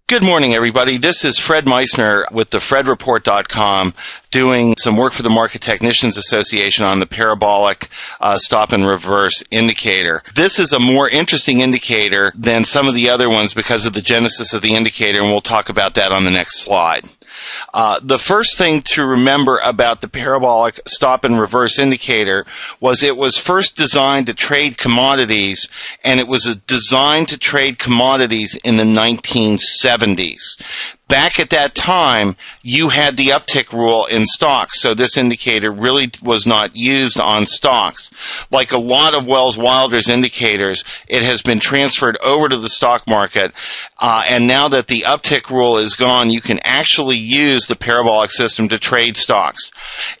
Good morning, everybody. This is Fred Meissner with the FredReport.com doing some work for the Market Technicians Association on the parabolic stop and reverse indicator. This is a more interesting indicator than some of the other ones because of the genesis of the indicator, and we'll talk about that on the next slide. The first thing to remember about the parabolic stop and reverse indicator was it was first designed to trade commodities, and it was designed to trade commodities in the 1970s. Back at that time, you had the uptick rule in stocks, so this indicator really was not used on stocks. Like a lot of Wells Wilder's indicators, it has been transferred over to the stock market, and now that the uptick rule is gone, you can actually use the parabolic system to trade stocks.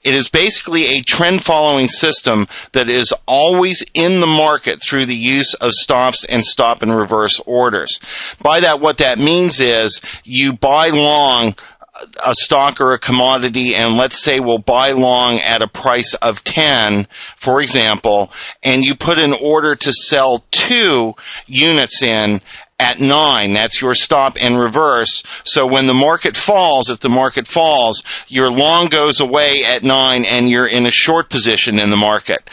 It is basically a trend-following system that is always in the market through the use of stops and stop and reverse orders. By that, what that means is you buy long a stock or a commodity, and let's say we'll buy long at a price of 10, for example, and you put an order to sell 2 units in at 9. That's your stop and reverse. So when the market falls, if the market falls, your long goes away at 9 and you're in a short position in the market.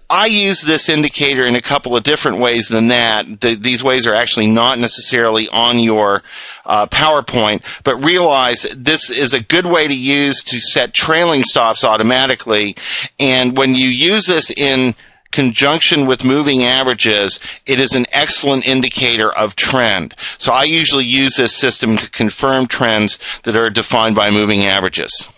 I use this indicator in a couple of different ways than that. These ways are actually not necessarily on your PowerPoint, but realize this is a good way to use to set trailing stops automatically. And when you use this in conjunction with moving averages, it is an excellent indicator of trend. So I usually use this system to confirm trends that are defined by moving averages.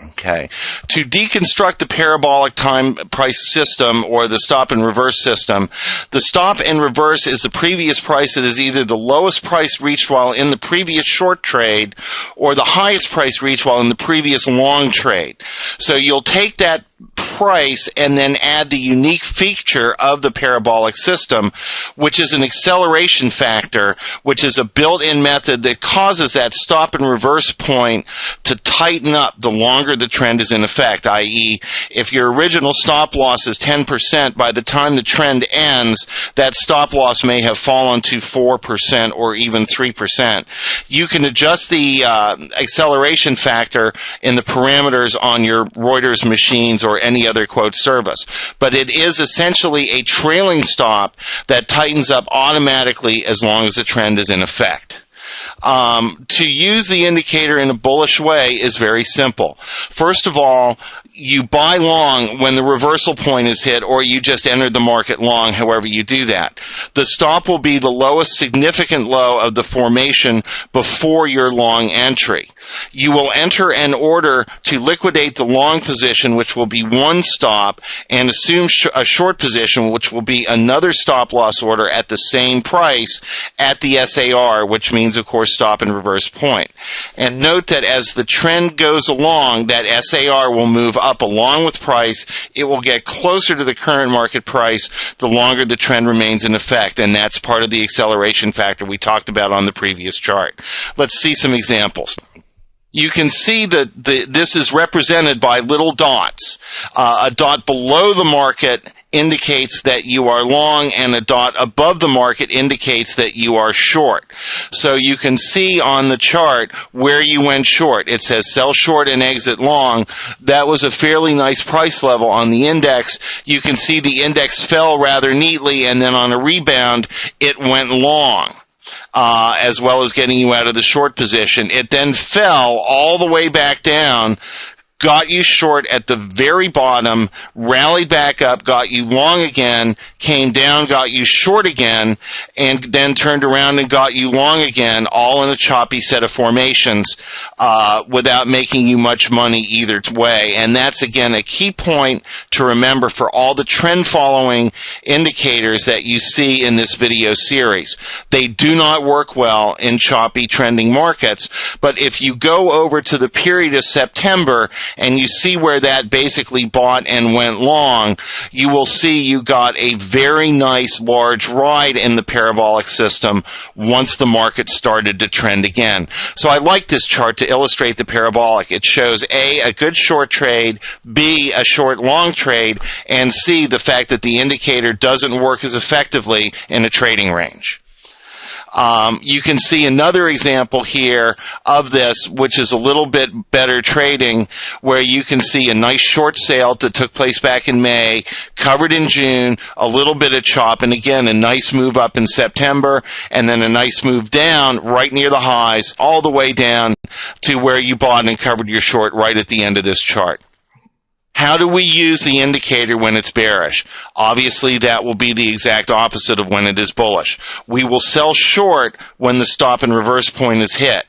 Okay. To deconstruct the parabolic time price system or the stop and reverse system, the stop and reverse is the previous price that is either the lowest price reached while in the previous short trade or the highest price reached while in the previous long trade. So you'll take that price and then add the unique feature of the parabolic system, which is an acceleration factor, which is a built-in method that causes that stop and reverse point to tighten up the longer the trend is in effect, i.e., if your original stop loss is 10%, by the time the trend ends, that stop loss may have fallen to 4% or even 3%. You can adjust the acceleration factor in the parameters on your Reuters machines or any other quote service, but it is essentially a trailing stop that tightens up automatically as long as the trend is in effect. To use the indicator in a bullish way is very simple. First of all, you buy long when the reversal point is hit, or you just enter the market long, however you do that. The stop will be the lowest significant low of the formation before your long entry. You will enter an order to liquidate the long position, which will be one stop, and assume a short position, which will be another stop loss order at the same price at the SAR, which means, of course, stop and reverse point. And note that as the trend goes along, that SAR will move up along with price. It will get closer to the current market price the longer the trend remains in effect, and that's part of the acceleration factor we talked about on the previous chart. Let's see some examples. You can see that this is represented by little dots. A dot below the market indicates that you are long, and a dot above the market indicates that you are short. So you can see on the chart where you went short. It says sell short and exit long. That was a fairly nice price level on the index. You can see the index fell rather neatly, and then on a rebound, it went long. As well as getting you out of the short position. It then fell all the way back down, got you short at the very bottom, rallied back up, got you long again, came down, got you short again, and then turned around and got you long again, all in a choppy set of formations without making you much money either way. And that's, again, a key point to remember for all the trend-following indicators that you see in this video series. They do not work well in choppy trending markets, but if you go over to the period of September and you see where that basically bought and went long, you will see you got a very nice large ride in the parabolic system once the market started to trend again. So I like this chart to illustrate the parabolic. It shows A, a good short trade, B, a short long trade, and C, the fact that the indicator doesn't work as effectively in a trading range. You can see another example here of this, which is a little bit better trading, where you can see a nice short sale that took place back in May, covered in June, a little bit of chop, and again, a nice move up in September, and then a nice move down right near the highs, all the way down to where you bought and covered your short right at the end of this chart. How do we use the indicator when it's bearish? Obviously, that will be the exact opposite of when it is bullish. We will sell short when the stop and reverse point is hit.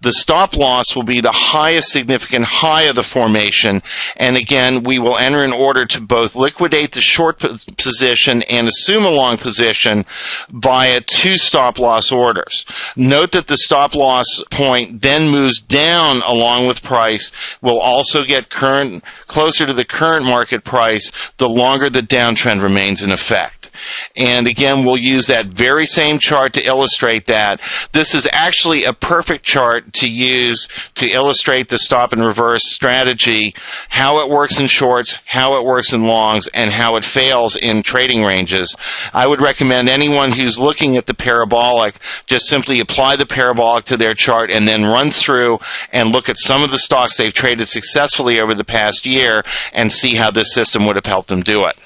The stop loss will be the highest significant high of the formation, and again, we will enter an order to both liquidate the short position and assume a long position via 2 stop loss orders. Note that the stop loss point then moves down along with price, will also get closer to the current market price the longer the downtrend remains in effect. And again, we'll use that very same chart to illustrate that. This is actually a perfect chart to use to illustrate the stop and reverse strategy, how it works in shorts, how it works in longs, and how it fails in trading ranges. I would recommend anyone who's looking at the parabolic just simply apply the parabolic to their chart and then run through and look at some of the stocks they've traded successfully over the past year and see how this system would have helped them do it.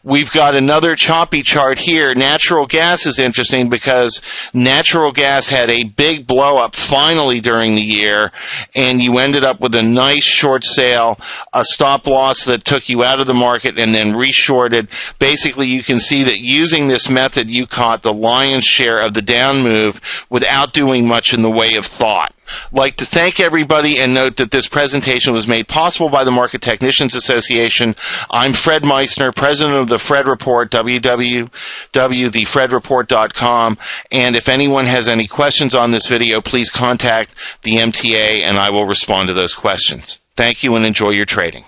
We've got another choppy chart here. Natural gas is interesting because natural gas had a big blow up finally during the year, and you ended up with a nice short sale, a stop loss that took you out of the market and then reshorted. Basically, you can see that using this method, you caught the lion's share of the down move without doing much in the way of thought. I'd like to thank everybody and note that this presentation was made possible by the Market Technicians Association. I'm Fred Meissner, president of the Fred Report, www.thefredreport.com. And if anyone has any questions on this video, please contact the MTA and I will respond to those questions. Thank you and enjoy your trading.